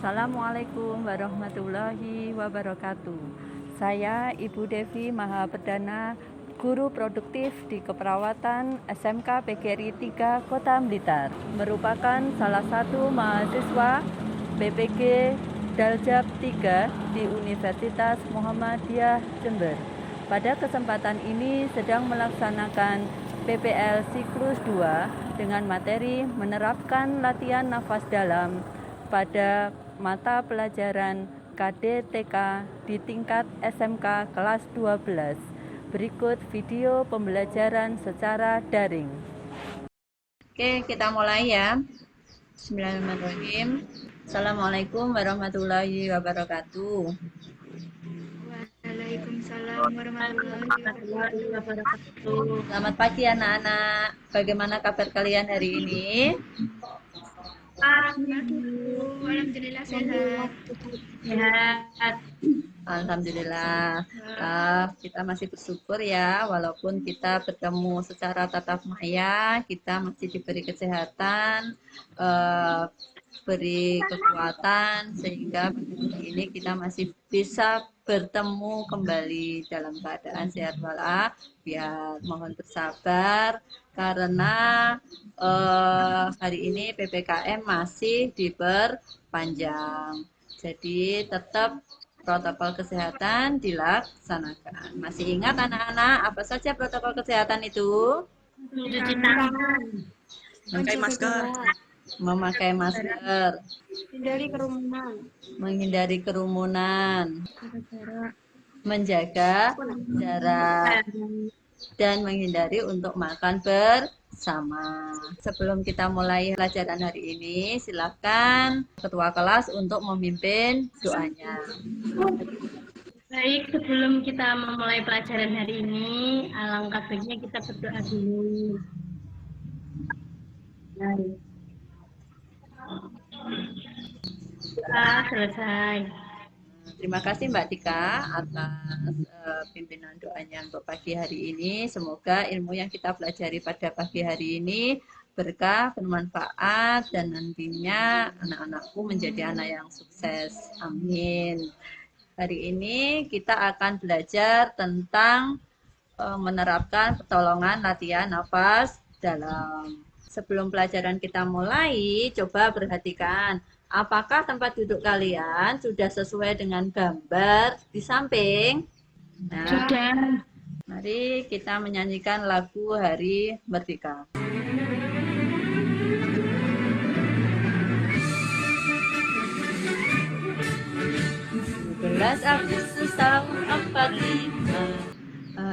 Assalamualaikum warahmatullahi wabarakatuh. Saya Ibu Devi Mahaperdana, guru produktif di Keperawatan SMK PGRI 3 Kota Blitar, merupakan salah satu mahasiswa PPG Daljab 3 di Universitas Muhammadiyah Jember. Pada kesempatan ini sedang melaksanakan PPL siklus 2 dengan materi menerapkan latihan nafas dalam pada mata pelajaran KDTK di tingkat SMK kelas 12. Berikut video pembelajaran secara daring. Oke, kita mulai ya. Bismillahirrahmanirrahim. Assalamualaikum warahmatullahi wabarakatuh. Waalaikumsalam warahmatullahi wabarakatuh. Selamat pagi anak-anak. Bagaimana kabar kalian hari ini? Alhamdulillah sehat. Sehat. Alhamdulillah. Kita masih bersyukur ya, walaupun kita bertemu secara tatap maya, kita masih diberi kesehatan, beri kekuatan, sehingga hari ini kita masih bisa bertemu kembali dalam keadaan sehat walafiat. Mohon bersabar karena hari ini PPKM masih diperpanjang. Jadi tetap protokol kesehatan dilaksanakan. Masih ingat anak-anak apa saja protokol kesehatan itu? Mencuci tangan. Memakai masker. Memakai masker. Hindari kerumunan. Menghindari kerumunan. Menjaga jarak. Dan menghindari untuk makan bersama. Sebelum kita mulai pelajaran hari ini, silakan ketua kelas untuk memimpin doanya. Baik, sebelum kita memulai pelajaran hari ini, alangkah baiknya kita berdoa dulu. Baik. Doa selesai. Terima kasih Mbak Tika atas pimpinan doanya untuk pagi hari ini. Semoga ilmu yang kita pelajari pada pagi hari ini berkah, bermanfaat, dan nantinya anak-anakku menjadi anak yang sukses. Amin. Hari ini kita akan belajar tentang menerapkan pertolongan latihan nafas dalam. Sebelum pelajaran kita mulai, coba perhatikan. Apakah tempat duduk kalian sudah sesuai dengan gambar di samping? Nah, Sudah. mari kita menyanyikan lagu Hari Merdeka. 17 Agustus tahun 45.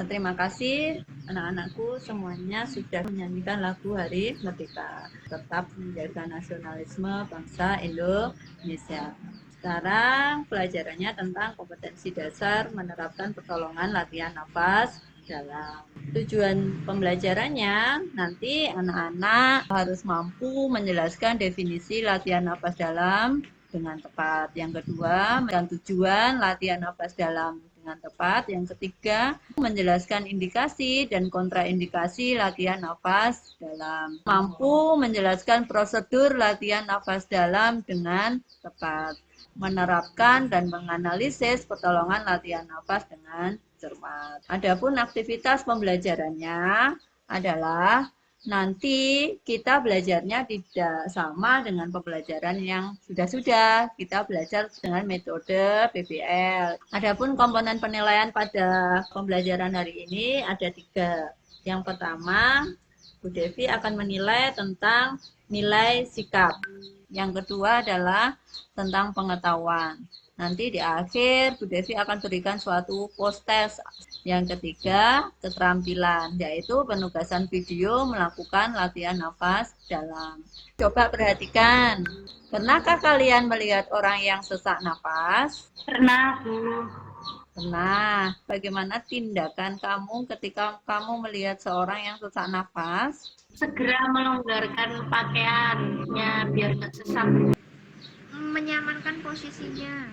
Terima kasih anak-anakku semuanya sudah menyanyikan lagu Hari Merdeka. Tetap menjaga nasionalisme bangsa Indonesia. Sekarang pelajarannya tentang kompetensi dasar menerapkan pertolongan latihan nafas dalam. Tujuan pembelajarannya nanti anak-anak harus mampu menjelaskan definisi latihan nafas dalam dengan tepat. Yang kedua, tujuan latihan nafas dalam dengan tepat. Yang ketiga, menjelaskan indikasi dan kontraindikasi latihan nafas dalam. Mampu menjelaskan prosedur latihan nafas dalam dengan tepat. Menerapkan dan menganalisis pertolongan latihan nafas dengan cermat. Adapun aktivitas pembelajarannya adalah nanti kita belajarnya tidak sama dengan pembelajaran yang sudah-sudah. Kita belajar dengan metode PBL. Adapun komponen penilaian pada pembelajaran hari ini ada 3. Yang pertama, Bu Devi akan menilai tentang nilai sikap. Yang kedua adalah tentang pengetahuan. Nanti di akhir Bu Devi akan berikan suatu post test. Yang ketiga, keterampilan, yaitu penugasan video melakukan latihan nafas dalam. Coba perhatikan, pernahkah kalian melihat orang yang sesak nafas? Pernah, Bu. Pernah. Bagaimana tindakan kamu ketika kamu melihat seorang yang sesak nafas? Segera melonggarkan pakaiannya biar nggak sesak. Menyamankan posisinya.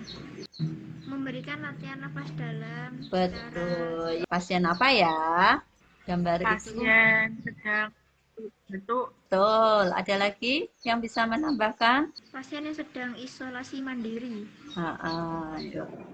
Memberikan latihan nafas dalam. Betul. Pasien apa ya? Gambar itu Pasien sedang batuk. Betul. Ada lagi yang bisa menambahkan? Pasien yang sedang isolasi mandiri.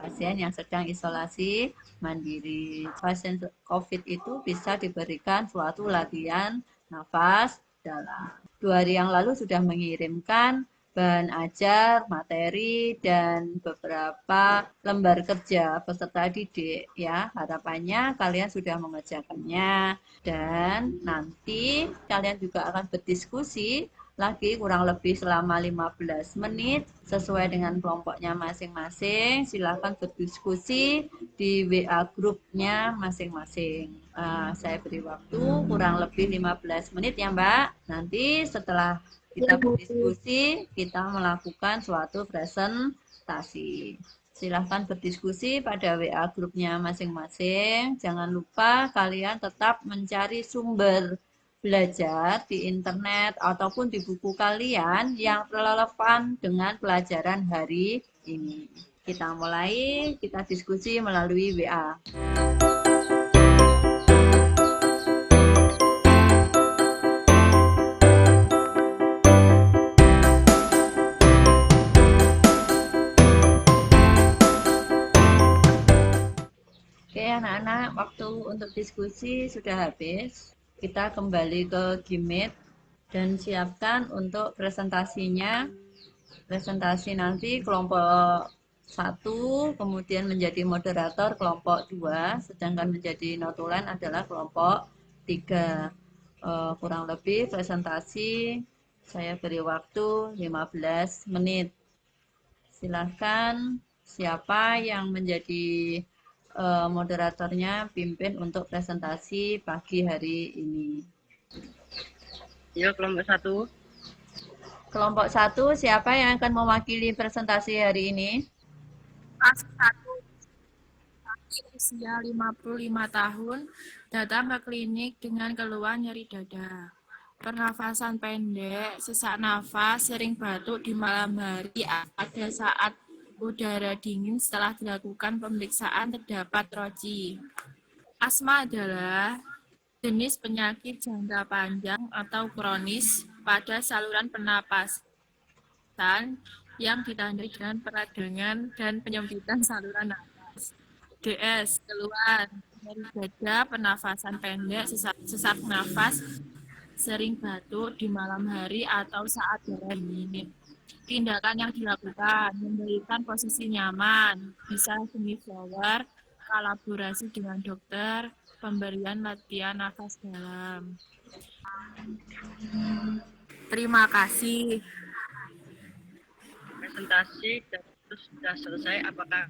Pasien yang sedang isolasi mandiri. Pasien COVID itu bisa diberikan suatu latihan nafas dalam. 2 hari yang lalu sudah mengirimkan bahan ajar, materi, dan beberapa lembar kerja peserta didik ya. Harapannya kalian sudah mengerjakannya dan nanti kalian juga akan berdiskusi lagi kurang lebih selama 15 menit sesuai dengan kelompoknya masing-masing. Silakan berdiskusi di WA grupnya masing-masing. Saya beri waktu kurang lebih 15 menit ya Mbak. Nanti setelah kita berdiskusi, kita melakukan suatu presentasi. Silahkan berdiskusi pada WA grupnya masing-masing. Jangan lupa kalian tetap mencari sumber belajar di internet ataupun di buku kalian yang relevan dengan pelajaran hari ini. Kita mulai, kita diskusi melalui WA. Oke anak-anak, waktu untuk diskusi sudah habis. Kita kembali ke Gmeet dan siapkan untuk presentasinya. Presentasi nanti kelompok 1, kemudian menjadi moderator kelompok 2, sedangkan menjadi notulen adalah kelompok 3. Kurang lebih presentasi saya beri waktu 15 menit. Silahkan siapa yang menjadi moderatornya pimpin untuk presentasi pagi hari ini. Ya, kelompok 1. Kelompok 1, siapa yang akan mewakili presentasi hari ini? Kelas 1, usia 55 tahun, datang ke klinik dengan keluhan nyeri dada, pernafasan pendek, sesak nafas, sering batuk di malam hari pada saat udara dingin. Setelah dilakukan pemeriksaan terdapat roji. Asma adalah jenis penyakit jangka panjang atau kronis pada saluran pernapasan yang ditandai dengan peradangan dan penyempitan saluran nafas. DS, keluhan, nyeri dada, pernafasan pendek, sesak nafas, sering batuk di malam hari atau saat udara dingin. Tindakan yang dilakukan, memberikan posisi nyaman, bisa semi-flower, kolaborasi dengan dokter, pemberian latihan nafas dalam. Terima kasih. Presentasi sudah selesai. Apakah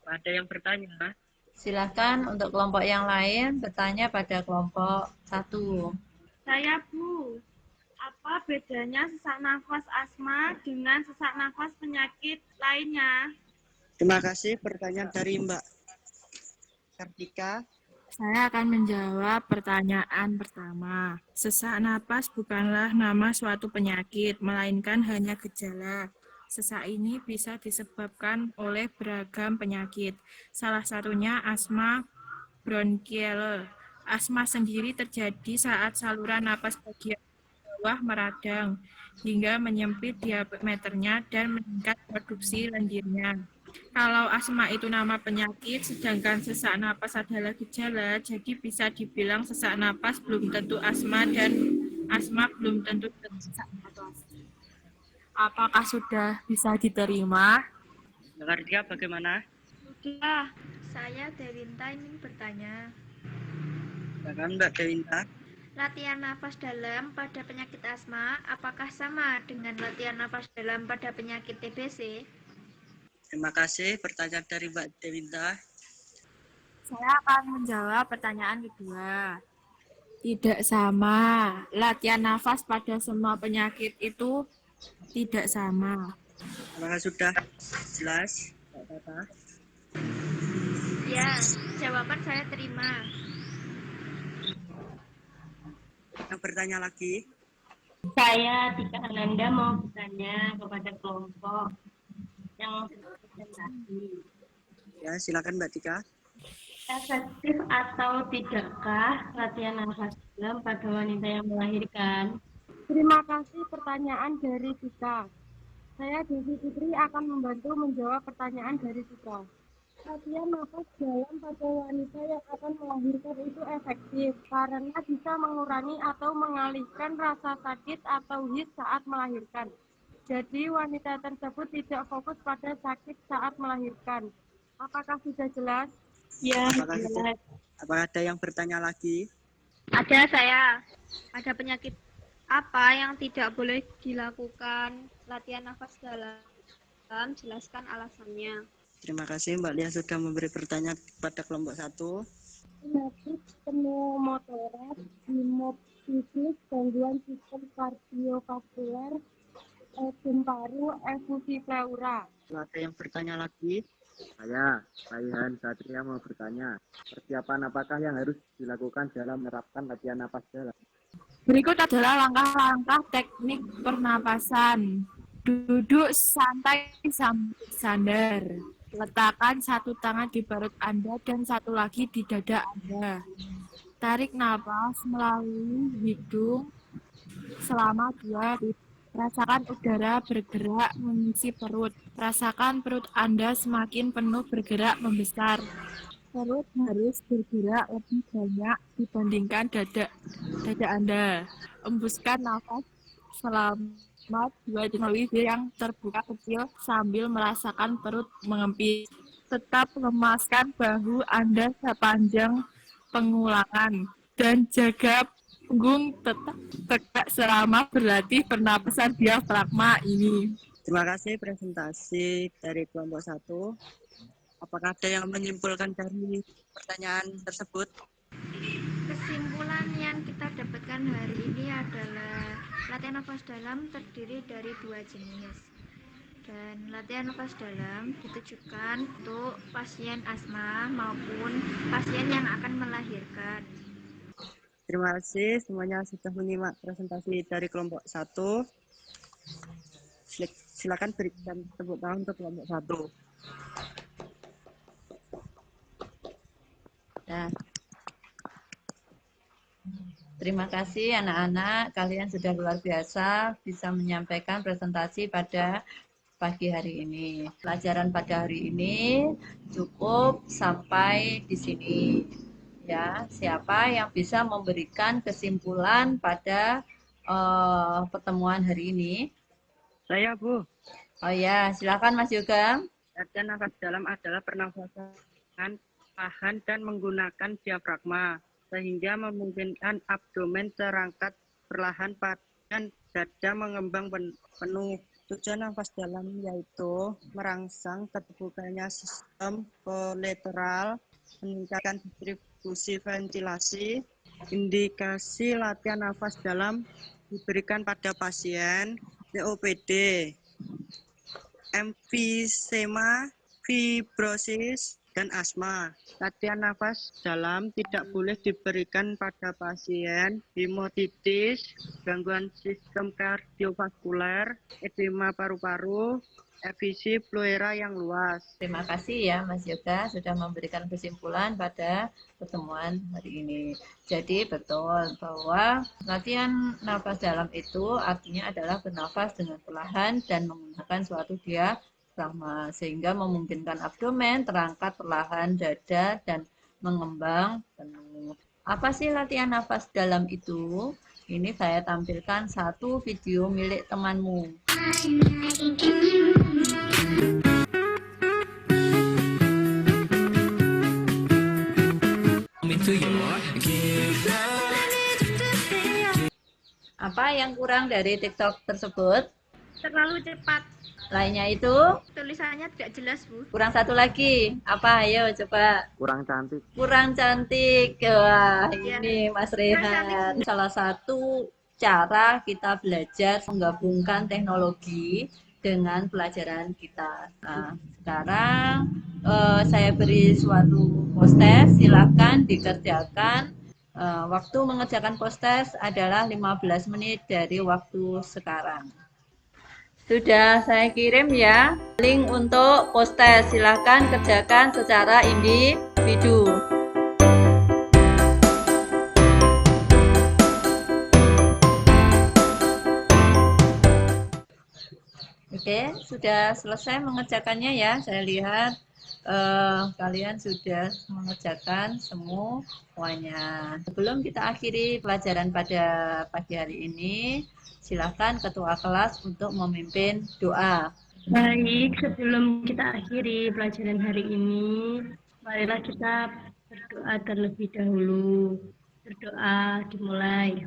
ada yang bertanya? Silahkan untuk kelompok yang lain bertanya pada kelompok 1. Saya Bu, apa bedanya sesak nafas asma dengan sesak nafas penyakit lainnya? Terima kasih. Pertanyaan dari Mbak Kartika. Saya akan menjawab pertanyaan pertama. Sesak napas bukanlah nama suatu penyakit, melainkan hanya gejala. Sesak ini bisa disebabkan oleh beragam penyakit, salah satunya asma bronkial. Asma sendiri terjadi saat saluran napas bagian bawah meradang hingga menyempit diameternya dan meningkat produksi lendirnya. Kalau asma itu nama penyakit, sedangkan sesak napas adalah gejala, jadi bisa dibilang sesak napas belum tentu asma dan asma belum tentu sesak napas. Apakah sudah bisa diterima? Mbak Kartika bagaimana? Sudah. Saya Dewinta ingin bertanya. Silakan Mbak Dewinta. Latihan nafas dalam pada penyakit asma apakah sama dengan latihan nafas dalam pada penyakit TBC? Terima kasih. Pertanyaan dari Mbak Dewinta. Saya akan menjawab pertanyaan kedua. Tidak sama. Latihan nafas pada semua penyakit itu tidak sama. Apakah sudah jelas, Mbak Tata? Ya, jawaban saya terima. Yang bertanya lagi? Saya Tika Ananda mau bertanya kepada kelompok yang presentasi. Ya, silakan Mbak Tika. Efektif atau tidakkah latihan nafas dalam pada wanita yang melahirkan? Terima kasih pertanyaan dari Tika. Saya Devi Fitri akan membantu menjawab pertanyaan dari Tika. Latihan nafas dalam pada wanita yang akan melahirkan itu efektif karena bisa mengurangi atau mengalihkan rasa sakit atau his saat melahirkan. Jadi wanita tersebut tidak fokus pada sakit saat melahirkan. Apakah sudah jelas? Ya, Apakah jelas. Apakah ada yang bertanya lagi? Ada saya. Ada penyakit apa yang tidak boleh dilakukan latihan nafas dalam? Jelaskan alasannya. Terima kasih Mbak Lia sudah memberi pertanyaan kepada kelompok 1. Penyakit pneumotorak, hemoptysis, gangguan sistem kardiovaskular, edem paru, efusi pleura. Ada yang bertanya lagi? Saya, Raihan Satria mau bertanya, persiapan apakah yang harus dilakukan dalam menerapkan latihan napas dalam? Berikut adalah langkah-langkah teknik pernapasan. Duduk santai sambil sandar. Letakkan satu tangan di perut Anda dan satu lagi di dada Anda. Tarik napas melalui hidung selama 2 detik. Rasakan udara bergerak mengisi perut. Rasakan perut Anda semakin penuh bergerak membesar. Perut harus bergerak lebih banyak dibandingkan dada Anda. Embuskan nafas selama 2 detik yang terbuka kecil sambil merasakan perut mengempis. Tetap lemaskan bahu Anda sepanjang pengulangan dan jaga punggung tetap tegak selama berlatih pernapasan diafragma ini. Terima kasih presentasi dari kelompok 1. Apakah ada yang menyimpulkan dari pertanyaan tersebut? Kesimpulan yang kita dapatkan hari ini adalah latihan nafas dalam terdiri dari 2 jenis. Dan latihan nafas dalam ditujukan untuk pasien asma maupun pasien yang akan melahirkan. Terima kasih semuanya sudah menyimak presentasi dari kelompok 1. Silakan berikan tepuk tangan untuk kelompok 1. Ya. Terima kasih anak-anak, kalian sudah luar biasa bisa menyampaikan presentasi pada pagi hari ini. Pelajaran pada hari ini cukup sampai di sini. Ya, siapa yang bisa memberikan kesimpulan pada pertemuan hari ini? Saya, Bu. Oh ya, silakan Mas Yoga. Latihan nafas dalam adalah pernafasan tahan dan menggunakan diafragma sehingga memungkinkan abdomen terangkat perlahan dan dada mengembang penuh. Tujuan nafas dalam yaitu merangsang terbukanya sistem kolateral, meningkatkan distribusi ventilasi. Indikasi latihan nafas dalam diberikan pada pasien COPD, emfisema, fibrosis, dan asma. Latihan nafas dalam tidak boleh diberikan pada pasien hematitis, gangguan sistem kardiovaskuler, edema paru-paru, efusi pleura yang luas. Terima kasih ya Mas Yoga sudah memberikan kesimpulan pada pertemuan hari ini. Jadi betul bahwa latihan nafas dalam itu artinya adalah bernafas dengan perlahan dan menggunakan suatu diafragma sehingga memungkinkan abdomen terangkat perlahan, dada dan mengembang penuh. Apa sih latihan nafas dalam itu? Ini saya tampilkan satu video milik temanmu. Apa yang kurang dari TikTok tersebut? Terlalu cepat. Lainnya itu Tulisannya tidak jelas, Bu. kurang satu lagi. Apa? Ayo coba. Kurang cantik. Kurang cantik. Wah, Ya. ini Mas Kurang Rehan. Salah satu cara kita belajar menggabungkan teknologi dengan pelajaran kita. Nah, sekarang saya beri suatu post-test, silakan dikerjakan. Waktu mengerjakan post-test adalah 15 menit dari waktu sekarang. Sudah saya kirim ya link untuk post-test, silakan kerjakan secara individu. Oke, sudah selesai mengerjakannya ya. Saya lihat kalian sudah mengerjakan semuanya. Sebelum kita akhiri pelajaran pada pagi hari ini, silakan ketua kelas untuk memimpin doa. Baik, sebelum kita akhiri pelajaran hari ini, marilah kita berdoa terlebih dahulu. Berdoa dimulai.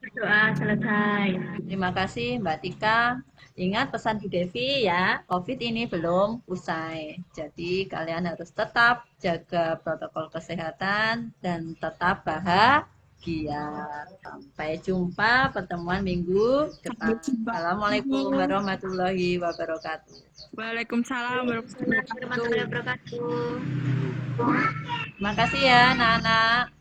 Berdoa selesai. Terima kasih Mbak Tika. Ingat pesan Bu Devi ya, COVID ini belum usai. Jadi kalian harus tetap jaga protokol kesehatan dan tetap bahagia. Sampai jumpa pertemuan minggu depan. Assalamualaikum warahmatullahi wabarakatuh. Waalaikumsalam warahmatullahi Warahmatullahi wabarakatuh. wabarakatuh. Terima kasih ya anak-anak.